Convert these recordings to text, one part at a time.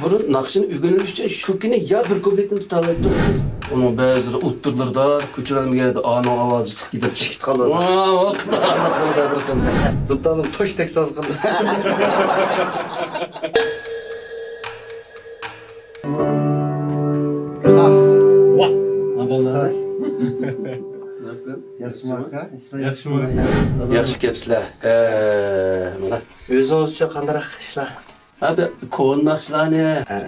Bunun nakşını ügünülmüş için şu günü ya bir köpekten tutalayıp durdu. Onun bazıları utturlar da küçülerim geldi anın avazı sık gidip çıktı kalır. O kadar anlatmalı da bırakın. Tutalım toş tek saz kıldı. Vah! Haberler. Yaxşı marka. Yaxşı marka. Yaxşı kepsizler. Mana. Özünüzce qandarak işler? Abi ko'n naqshlarni, Ha.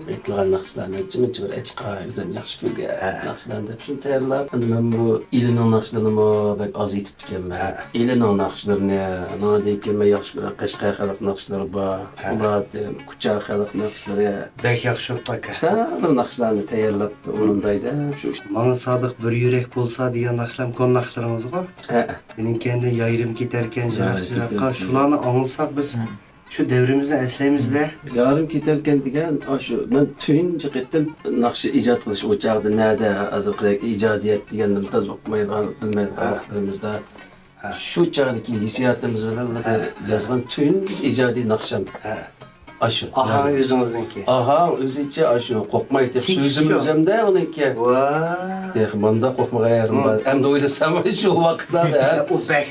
aytilgan naqshlarni jimit-jimit aytishqa güzel yaxshi ko'rgan Ha. naqshlarni deb shuni tayyorlab, men bu ilining naqshlarini bek oz yetib ekanman. Ha. Ilining naqshlarini, ana deyib kelmay yaxshi ko'raman. Qashqar xalq naqshlari bor, Ha. ular kucha xalq naqshlari. Bek yaxşı oldu aka. Sağ naqshlarni tayyorlab o'rindaydi. Shu Bana sadık bir yürek bolsa diye nakşlam kon nakşlarımız var. ha. Benim kendi yayırım giderken Ha, jirak giderken. şularını anılsak biz şu devrimizde eslemizde Yarim ketarkan degan shu men tunji qaytdim naqsh ijod qilish o'chog'ida nada hozir ijodiyat deganni biz o'qimaydigan bilmaydigan vaqtlarimizda shu chog'dagi hissiyotimiz bilan yozgan tunji ijodiy naqshim shu. aha özünüzdeki. Aha o'zicha shu qo'rqmay deb Tik so'zim shu. o'zimda uniki. Vaa. Manda qo'rqmaganim bor. Endi o'ylasam shu vaqtda O bek.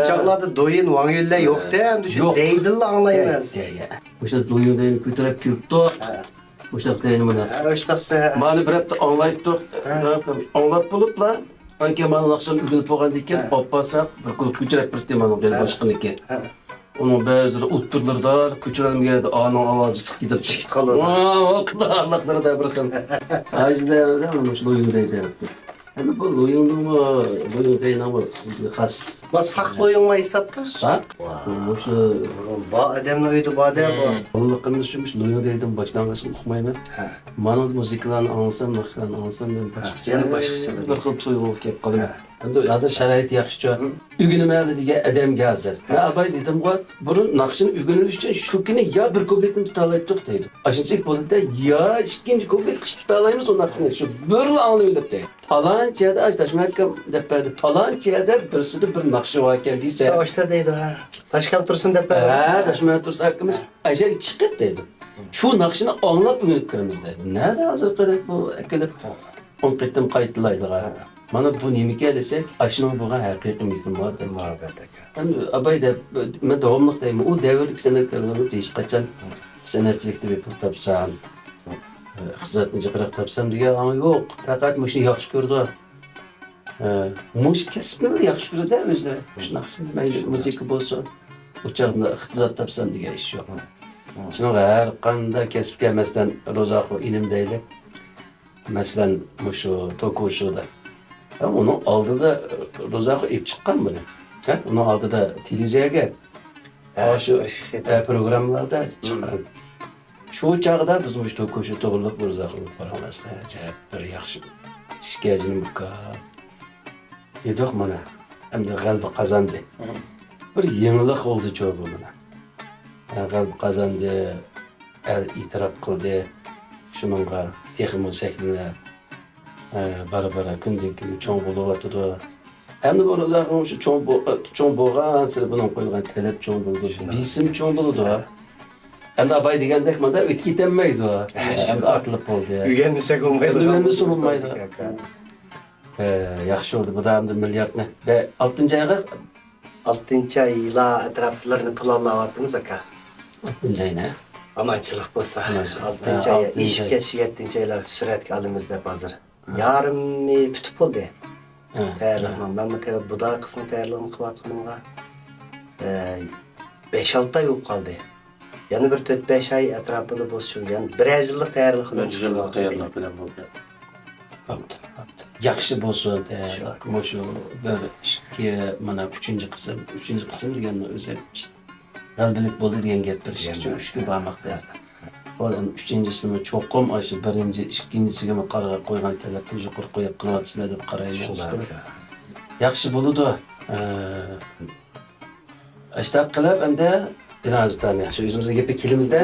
Uçaklarda doyun van yülle yok de hem düşün. Yok. Değdille anlayamaz. O'sha do'yimdan ko'tarib kelibdi. O'sha qilgan mana. Öştakta. Mani bir hafta anlayıp dur. Anlap bulupla. Anke mani naqshim ügülüp olgandan keyin olib borsak, bir ko'chirib birdi mana gel boshqaniki. Onun bazıları utturlar da ko'chiralim geldi. Anın ovozi chiqib ketib Çıkt kalır. o kadar Allah'lara da bırakın. Ajda ama şu loyundaydı. Hem bu loyundaydı ama xas. Bak saklı oyun var hesapta. Sak. Şu Ba adamın uydu ba adam bu. Anlıqımız şumuş loyundaydım başlangıçını okumayman. Mana muzikalarni anlasam, naqshlarni anlasam men boshqacha. Yana boshqacha bo'ladi. Bir xil to'yg'u kelib qolaman. Endi hozir sharoit yaxshicha. Ugunimadi degan odamga hozir. Abay dedim-ku, buni naqshini ugunilish uchun shu kuni ya bir ko'pekni tutalayib to'xtaydi. Ashunchalik bo'ldi-da, ya ikkinchi ko'pek qish tutalaymiz o naqshini. Shu bir anglaydi deb. Falonchi yerda Toshmakam deb berdi. Falonchi yerda birsida bir naqshi bor ekan desa. Oşta deydi ha. Taşkam tursun dep. Ha, Toshmak tursa hakkımız aşağı chiqib deydi. Shu naqshini anglab bugun kiramiz deydi. Nada hozir qarab bu akilib o'n qaytim qaytilaydi. Mana bu nimaga desak, ashuni bo'lgan haqiqiy mumkin bor deb. Muhabbet aka. Endi abay deb men davomliq deyman. U davrlik san'atkorlarni hech qachon san'atchilikda bepul topsam, xizmatni jiqroq topsam degan ama yo'q. Faqat mushni yaxshi ko'rdi. Mush kasbni yaxshi ko'rdi o'zlari. Shu naqshni mayli muzika bo'lsin, o'chog'da ixtizot topsam degan ish yo'q. Shunaqa har qanday kasbga masalan Ro'zaqul inim deylik. Masalan shu to'qushuda. Ama onun aldığında Ro'zaqul ip chiqqan buni. Ha? Uni oldida televiziyaga shu programlarda chiqqan. Shu chog'da biz shu to'qushu to'g'riliq Ro'zaqul boramiz. Bir yaxshi ishkajini buka. Yedik mana. Endi g'alaba qozondi. Bir yangilik oldu jo'bu mana. G'alaba qozondi, el itiraf qildi. Shuningga texnik shakllar bara kundan kun cho'ng bo'lyapti. Endi bu Ro'zaqul shu cho'ng bo'lgan, sizlar buni qo'ygan talab cho'ng bo'ldi. Bisim cho'ng bo'ldi. Endi abay degandek mana o'tib ketolmaydi. Endi atilib qoldi. Ügenmisek olmaydı. Ügenmesi olmaydı. Yaxshi oldu bu da endi milliardni. Ve 6-cı ayga 6. ayla etraflarını planlavatınız aka. 6-cı ayına. Amaçlık bolsa. Amaçlık. 6. aya Altıncı iş ay. geçi 7. aylar süratki alımızda hazır. Yarım bütüp oldu. Tayarlıqman. Ben bu tabi bu da kısmı tayarlığını kıvatımda 5-6 ay olup kaldı. Yani bir 4-5 ay etrafında bozuyor. Yani bir yıllık tayarlıqını Tayyorlıq bilan bo'ldi. Bo'pti. Yaxshi bo'lsin tayyorlıq. Shu bir ishga mana 3-cı qism deganni o'zi g'albilik bo'ldi degan gap bir ish uchun 3 kun bormoqda. Olam 3-chisini cho'qim shu 1-chi, 2-chisiga qarab qo'ygan talabni yuqori qo'yib qilyapsizlar deb qaraymiz. Yaxshi bo'ladi. Ishtaq qilib endi dinozavlarni yaxshi o'zimizga gapga kelimizda.